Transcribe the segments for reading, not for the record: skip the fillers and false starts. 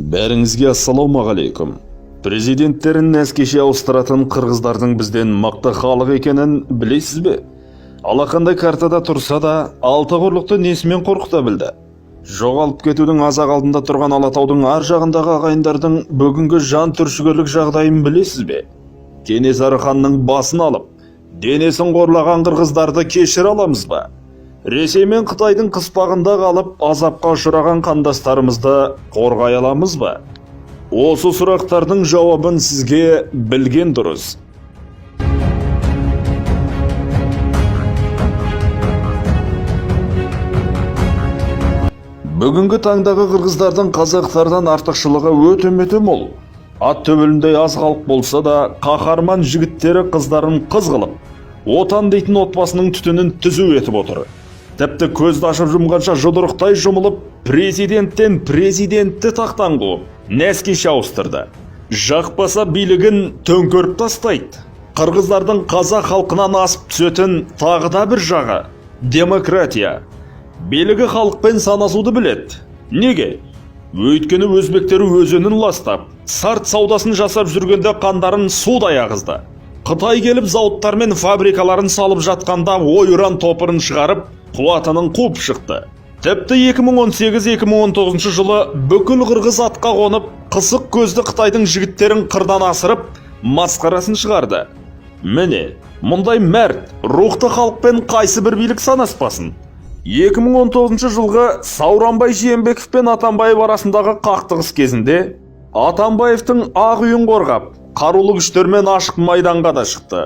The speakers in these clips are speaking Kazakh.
Бәріңізге ассалаумағалейкум. Президенттерін әскеше ауыстыратын қырғыздардың бізден мықты халық екенін білесіз бе? Алақандай картада тұрса да, алты құрлықты несімен қорқыта білді. Жоғалып кетудің азақ алдында тұрған Алатаудың ар жағындағы ағайындардың бүгінгі жан түршігерлік жағдайын білесіз бе? Кенесары ханның басын алып, денесін қорлаған қырғыздарды кешіре аламыз ба? Ресей мен Қытайдың қыспағында қалып, азапқа ұшыраған қандастарымызды қорғай аламыз ба? Осы сұрақтардың жауабын сізге білген дұрыс. Бүгінгі таңдағы қырғыздардың қазақтардан артықшылығы өте мол. Ат төбеліндей аз халық болса да, қаһарман жігіттері қыздарын қыз қылып, отан дейтін отбасының түтінін түзу етіп отыр. Тіпті көзді ашып жұмғанша жұдырықтай жұмылып, президенттен президентті тақтан қуып, нәскеше ауыстырды. Жақпаса билігін төңкеріп тастайды. Қырғыздардың қазақ халқынан асып түсетін тағы да бір жағы – демократия. Билігі халықпен санасуды біледі. Неге? Өйткені өзбектері өзенін ластап, сарт саудасын жасап жүргенде қандарын судай ағызды. Қытай келіп зауыттар мен фабрикаларын салып жатқанда ойран топырын шығарып, қуатының қуып шықты. Тіпті 2018-2019 жылы бүкіл қырғыз атқа қонып, қысық көзді Қытайдың жігіттерін қырдан асырып, масқарасын шығарды. Міне, мұндай мәрт, рухты халықпен қайсы бір билік санаспасын. 2019 жылғы Сауранбай Жиенбеков пен Атамбаев арасындағы қақтығыс кезінде Атамбаевтың ақ үйін қорғап, қарулы күштермен ашық майданға да шықты.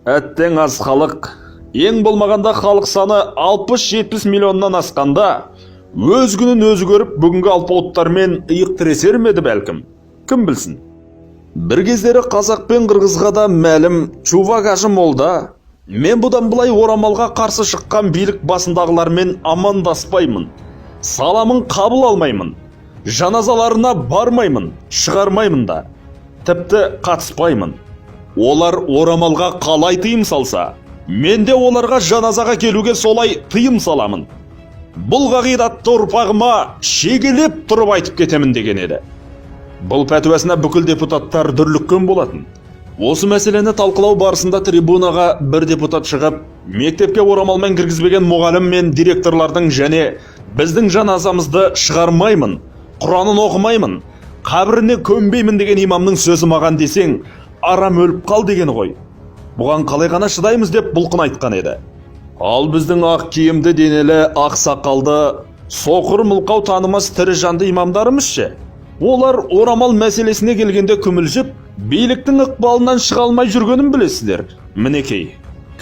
Әттең аз халық, ең болмағанда халық саны 60-70 миллионнан асқанда, өз күнін өзі көріп, бүгінгі алпауыттармен иық тіресер ме еді бәлкім? Кім білсін? Бір кездері қазақ пен қырғызға да мәлім Чувак Ажы молда, мен бұдан бұлай орамалға қарсы шыққан билік басындағылармен амандаспаймын, саламын қабыл алмаймын, жаназаларына бармаймын, шығармаймын да, тіпті қатыспаймын. Олар орамалға қалай тыйым салса, мен де оларға жаназаға келуге солай тыйым саламын. Бұл қағидатты ұрпағыма шегелеп тұрып айтып кетемін деген еді. Бұл пәтуасына бүкіл депутаттар дүрліккен болатын. Осы мәселені талқылау барысында трибунаға бір депутат шығып, мектепке орамалмен кіргізбеген мұғалім мен директорлардың және біздің жаназамызды шығармаймын, Құранын оқымаймын, қабіріне көмбеймін деген имамның сөзі маған десең, арам өліп қал деген ғой. Бұған қалай ғана шыдаймыз деп бұлқын айтқан еді. Ал біздің ақ киімді денелі, ақ сақалды, соқыр мылқау танымас тірі жанды имамдарымыз ше? Олар орамал мәселесіне келгенде күмілжіп, биліктің ықпалынан шыға алмай жүргенін білесіздер. Мінекей,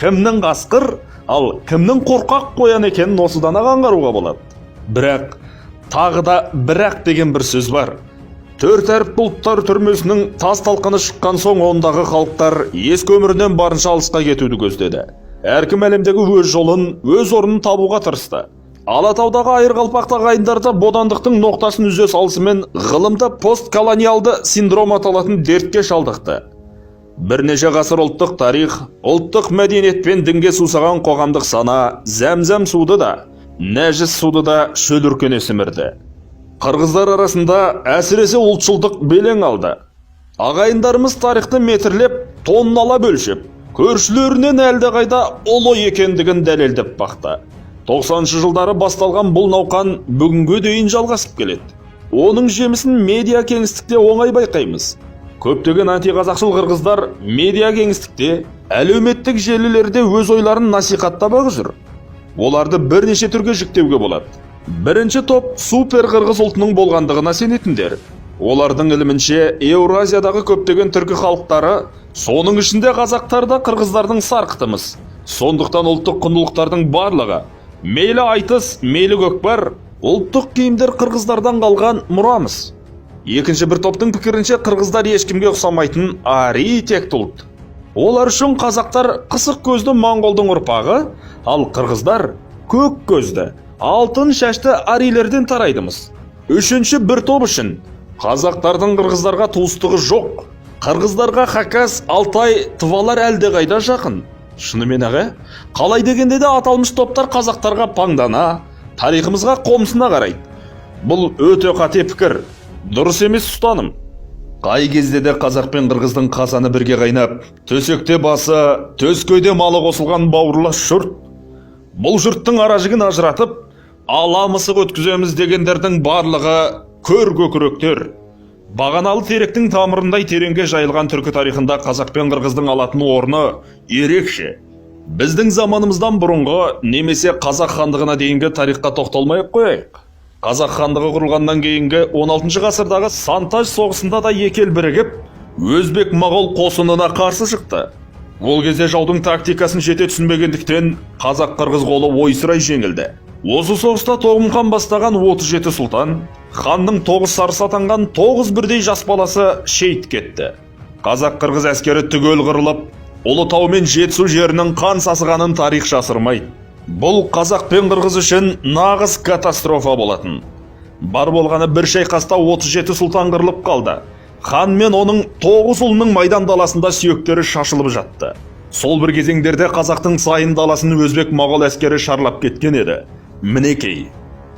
кімнің қасқыр, ал кімнің қорқақ қоян екенін осыдан аңғаруға болады. Бірақ, тағы да бірақ деген бір сөз бар. Төрт әріп бұлттар түрмесінің тас талқаны шыққан соң ондағы халықтар ес көмірінен барынша алысқа кетуді көздеді. Әркім әлемдегі өз жолын, өз орнын табуға тырысты. Алатаудағы айырқалпақты ағайындарды бодандықтың ноқтасын үзе салысымен ғылымда постколониалды синдром аталатын дертке шалдықты. Бірнеше ғасыр ұлттық тарих, ұлттық мәдениет пен дінге сусаған қоғамдық сана, зәмзәм суды да, нәжіс суды да шөліркене сімірді. Қырғыздар арасында әсіресе ұлтшылдық белең алды. Ағайындарымыз тарихты метрлеп, тоннала бөлшіп, көршілерінен әлдеқайда ұлы екендігін дәлелдеп бақты. 90-шы жылдары басталған бұл науқан бүгінге дейін жалғасып келеді. Оның жемісін медиа кеңістікте оңай байқаймыз. Көптеген антиқазақшыл қырғыздар медиа кеңістікте, әлеуметтік желілерде өз ойларын насихаттап жүр. Оларды бірнеше түрге жіктеуге болады. Бірінші топ супер қырғыз ұлтының болғандығына сенетіндер. Олардың ілімінше Еуразиядағы көптеген түркі халықтары, соның ішінде қазақтар да қырғыздардың сарқытымыз. Сондықтан ұлттық құндылықтардың барлығы, мейлі айтыс, мейлі көкпар, ұлттық киімдер қырғыздардан қалған мұрамыз. Екінші бір топтың пікірінше қырғыздар ешкімге ұқсамайтын ари текті ұлт. Олар үшін қазақтар қысық көзді моңғолдың ұрпағы, ал қырғыздар көк көзді, алтын шашты арилерден тарайдымыз. Үшінші бір топ үшін қазақтардың қырғыздарға туыстығы жоқ. Қырғыздарға Хакас, Алтай, Тывалар әлдеқайда жақын. Шынымен аға, қалай дегенде де аталмыш топтар қазақтарға паңдана, тарихымызға қомсына қарайды. Бұл өте қате пікір. Дұрыс емес ұстаным. Қай кезде де қазақ пен қырғыздың қазаны бірге қайнап, төсекте басы, төскейде малы қосылған бауырлас жұрт. Бұл жұрттың аражігін ажыратып, ала мысық өткіземіз дегендердің барлығы көр көкіректер. Бағаналы теректің тамырындай тереңге жайылған түркі тарихында қазақ пен қырғыздың алатын орны ерекше. Біздің заманымыздан бұрынғы немесе қазақ хандығына дейінгі тарихқа тоқталмай қояйық. Қазақ хандығы құрылғаннан кейінгі 16 ғасырдағы Сантаж соғысында да екі ел бірігіп, өзбек-моғол қосынына қарсы шықты. Ол кезде жаудың тактикасын жете түсінбегендіктен қазақ-қырғыз қолы ойсырай жеңілді. Осы соғыста Тоғым хан бастаған 37 сұлтан, ханның 9 сарысы атанған 9 бірдей жас баласы шейіт кетті. Қазақ-қырғыз әскері түгел қырылып, Ұлытау мен Жетісу жерінің қан сасығанын тарих жасырмайды. Бұл қазақ пен қырғыз үшін нағыз катастрофа болатын. Бар болғаны бір шайқаста 37 сұлтан қырылып қалды. Хан мен оның 9 ұлының майдан даласында сүйектері шашылып жатты. Сол бір кезеңдерде қазақтың сайын даласын өзбек-моғол әскері шарлап кеткен еді. Мінекей,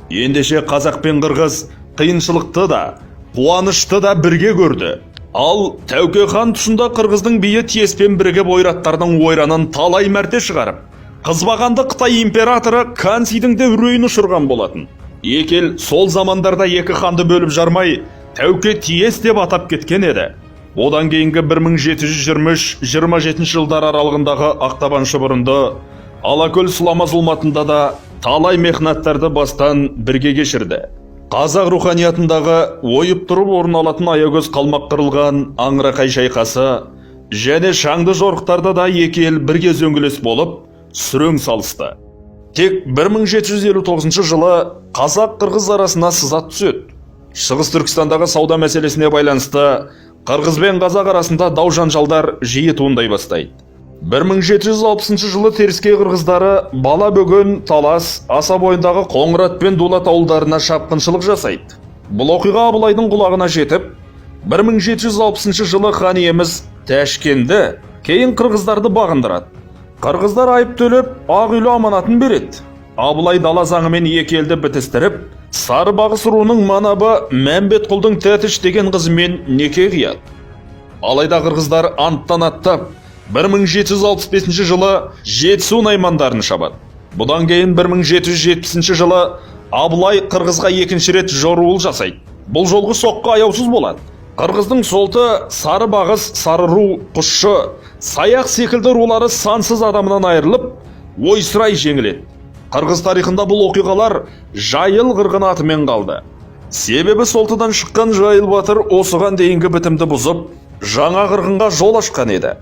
ендеше қазақ пен қырғыз қиыншылықты да, қуанышты да бірге көрді. Ал Тәуке хан тұсында қырғыздың биі тиеспен бірігіп ойраттардың ойранын талай мәрте шығарып, қызбағанды Қытай императоры Кансидің де үрейін ұшырған болатын. Екі ел сол замандарда екі ханды бөліп жармай, Тәуке тиес деп атап кеткен еді. Одан кейінгі 1723-27 жылдар аралығындағы Ақтабан шұбырынды, Алакөл сұлама зұлматында да талай мехнаттарды бастан бірге кешірді. Қазақ руханиятындағы ойып тұрып орын алатын аягөз қалмақ қырылған Аңырақай шайқасы және шаңды жорықтарда да екі ел бірге зөңгілес болып, сүрең салысты. Тек 1759 жылы қазақ-қырғыз арасына сызат түседі. Шығыс Түркістандағы сауда мәселесіне байланысты қырғыз бен қазақ арасында дау-жанжалдар жиі туындай бастайды. 1760 жылы теріскей қырғыздары Бала Бөгөн, Талас, Аса бойындағы Қоңырат пен Дулат ауылдарына шапқыншылық жасайды. Бұл оқиға Абылайдың құлағына жетіп, 1760 жылы хан иеміз Тәшкенді кейін қырғыздарды бағындырады. Қырғыздар айып төлеп, ақ үйлі аманатын береді. Абылай дала заңымен екі елді бітістіріп, Сарыбағыс руының манабы Мәмбетқұлдың Тәтіш деген қызымен неке қияды. Алайда қырғыздар анттан аттап, 1765 жылы Жетісу наймандарын шабады. Бұдан кейін 1770 жылы Абылай қырғызға екінші рет жоруыл жасайды. Бұл жолғы соққы аяусыз болады. Қырғыздың солты Сарыбағыс, Сарыру, Құшшы, Саяқ секілді рулары сансыз адамынан айырылып, ойсырай жеңіледі. Қырғыз тарихында бұл оқиғалар Жайыл қырғын атымен қалды. Себебі солтыдан шыққан Жайыл батыр осыған дейінгі бітімді бұзып, жаңа қырғынға жол ашқан еді.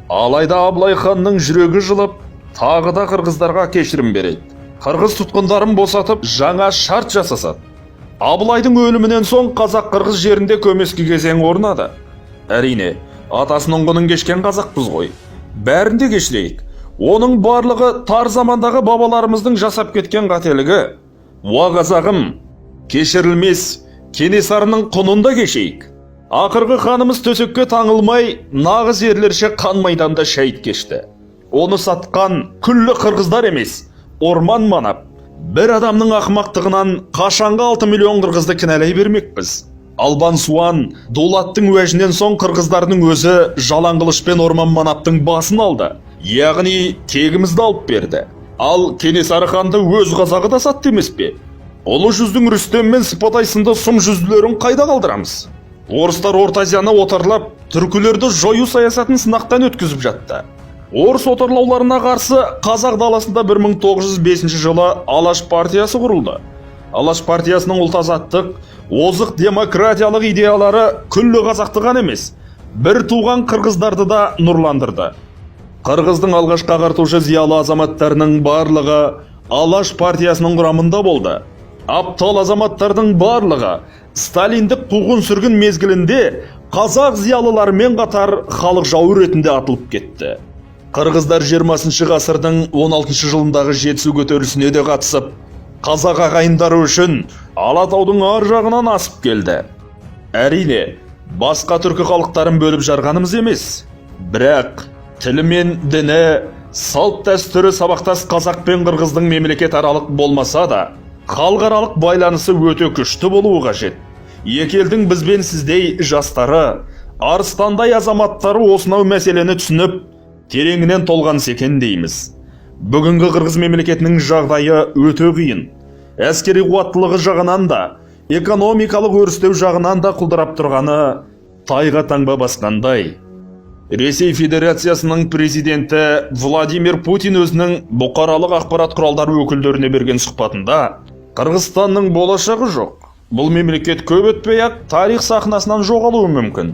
Алайда Абылай ханның жүрегі жылып, тағы да қырғыздарға кешірім береді. Қырғыз тұтқындарын босатып, жаңа шарт жасасады. Абылайдың өлімінен соң қазақ-қырғыз жерінде көмескі кезең орнады. Әрине, атасының құнын кешкен қазақпыз ғой. Бәрін де кешірейік. Оның барлығы тар замандағы бабаларымыздың жасап кеткен қателігі. Уа қазағым, кешірілмес Кенесарының құнын да кешейік. Ақырғы ханымыз төсекке таңылмай, нағыз ерлерше қан майданда шәйіт кешті. Оны сатқан күллі қырғыздар емес, орман манап. Бір адамның ақымақтығынан қашанғы 6 миллион қырғызды кінәлай бермекпіз. Албан Суан, Дулаттың уәжінен соң қырғыздардың өзі жалаң қылышпен орман манаптың басын алды. Яғни тегімізді алып берді. Ал Кенесары ханды өз қазағы да сатты емес пе? Ұлы жүздің Рүстем мен Сыпатай сынды сұм жүзділерін қайда қалдырамыз? Орыстар Орта Азияны отарлап, түркілерді жою саясатын сынақтан өткізіп жатты. Орыс отарлауларына қарсы қазақ даласында 1905 жылы Алаш партиясы құрылды. Алаш партиясының ұлт-азаттық, озық демократиялық идеялары күллі қазақты ғана емес, бір туған қырғыздарды да нұрландырды. Қырғыздың алғашқы ағартушы зиялы азаматтарының барлығы Алаш партиясының құрамында болды. Аптал азаматтардың барлығы Сталиндік қуғын сүргін мезгілінде қазақ зиялыларымен қатар халық жауы ретінде атылып кетті. Қырғыздар 20 ғасырдың 16 жылындағы Жетісу көтерілісіне де қатысып, қазақ ағайындары үшін Алатаудың ар жағынан асып келді. Әрине, басқа түркі халықтарын бөліп жарғанымыз емес, бірақ тілі мен діні, салт дәстүрі сабақтас қазақ пен қырғыздың мемлекет аралық болмаса да, халықаралық байланысы өте күшті болуы қажет. Екі елдің бізбен сіздей жастары, арыстандай азаматтары осынау мәселені түсініп, тереңінен толғаныс екен дейміз. Бүгінгі Қырғыз мемлекетінің жағдайы өте қиын. Әскери қуаттылығы жағынан да, экономикалық өрістеу жағынан да құлдырап тұрғаны тайға таңба басқандай. Ресей Федерациясының президенті Владимир Путин өзінің бұқаралық ақпарат құралдары өкілдеріне берген сұхбатында Қырғызстанның болашағы жоқ. Бұл мемлекет көп өтпей-ақ тарих сахнасынан жоғалуы мүмкін.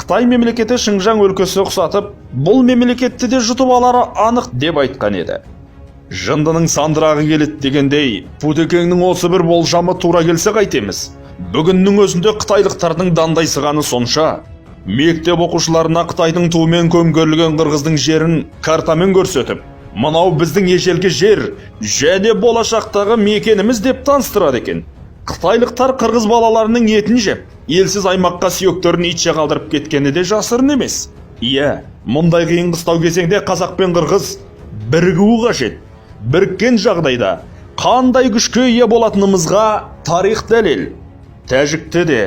Қытай мемлекеті Шыңжаң өлкесі ұқсатып, бұл мемлекетті де жұтып алары анық деп айтқан еді. Жындының сандырағы келеді дегендей, Путекеңнің осы бір болжамы тура келсе қайтеміз. Бүгіннің өзінде қытайлықтардың дандайсығаны сонша, мектеп оқушыларына Қытайдың туымен көмкерілген Қырғыздың жерін картамен көрсетіп, мынау біздің ежелгі жер және болашақтағы мекеніміз деп таныстырады екен. Қытайлықтар қырғыз балаларының етін жеп, елсіз аймаққа сүйектерін итше қалдырып кеткені де жасырын емес. Иә, мұндай қиын қыстау кезеңде қазақ пен қырғыз бірігуі қажет. Біріккен жағдайда қандай күшке ие болатынымызға тарих дәлел. Тәжікті де,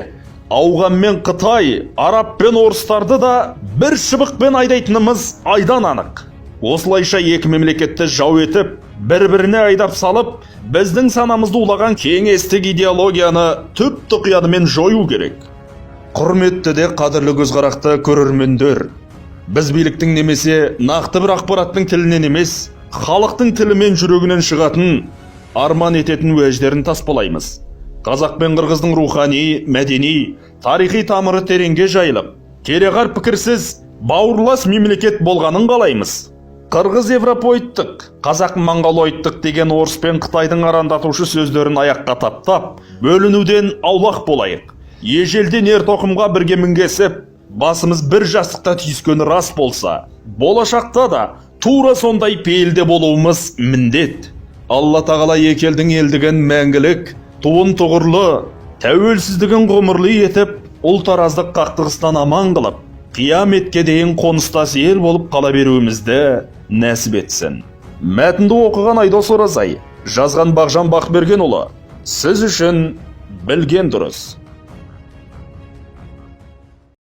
ауған мен Қытай, араб пен орыстарды да бір шыбықпен айдайтынымыз айдан анық. Осылайша екі мемлекетті жау етіп, бір-біріне айдап салып, біздің санамызды улаған кеңестік идеологияны түп тұқиянымен жою керек. Құрметті де қадірлі көзқарақты көрермендер, біз биліктің немесе нақты бір ақпараттың тілінен емес, халықтың тілімен жүрегінен шығатын, арман ететін уәждерін таспалаймыз. Қазақ пен қырғыздың рухани, мәдени, тарихи тамыры тереңге жайылып, кереғар пікірсіз бауырлас мемлекет болғанын қалаймыз. Қырғыз европоидтық, қазақ монголоидтық деген орыс пен Қытайдың арандатушы сөздерін аяққа таптап, бөлінуден аулақ болайық. Ежелден ер тоқымға бірге мінгесіп, басымыз бір жастықта түйіскені рас болса, болашақта да тура сондай пейілде болуымыз міндет. Алла тағала екі елдің елдігін мәңгілік, туын тұғырлы, тәуелсіздігін ғұмырлы етіп, ұлт-араздық қақтығыстан аман қылып, қияметке дейін қоныстас ел болып қала беруімізді нәсіп етсін. Мәтінді оқыған Айдос Оразай, жазған Бағжан Бақбергенұлы, сіз үшін білген дұрыс.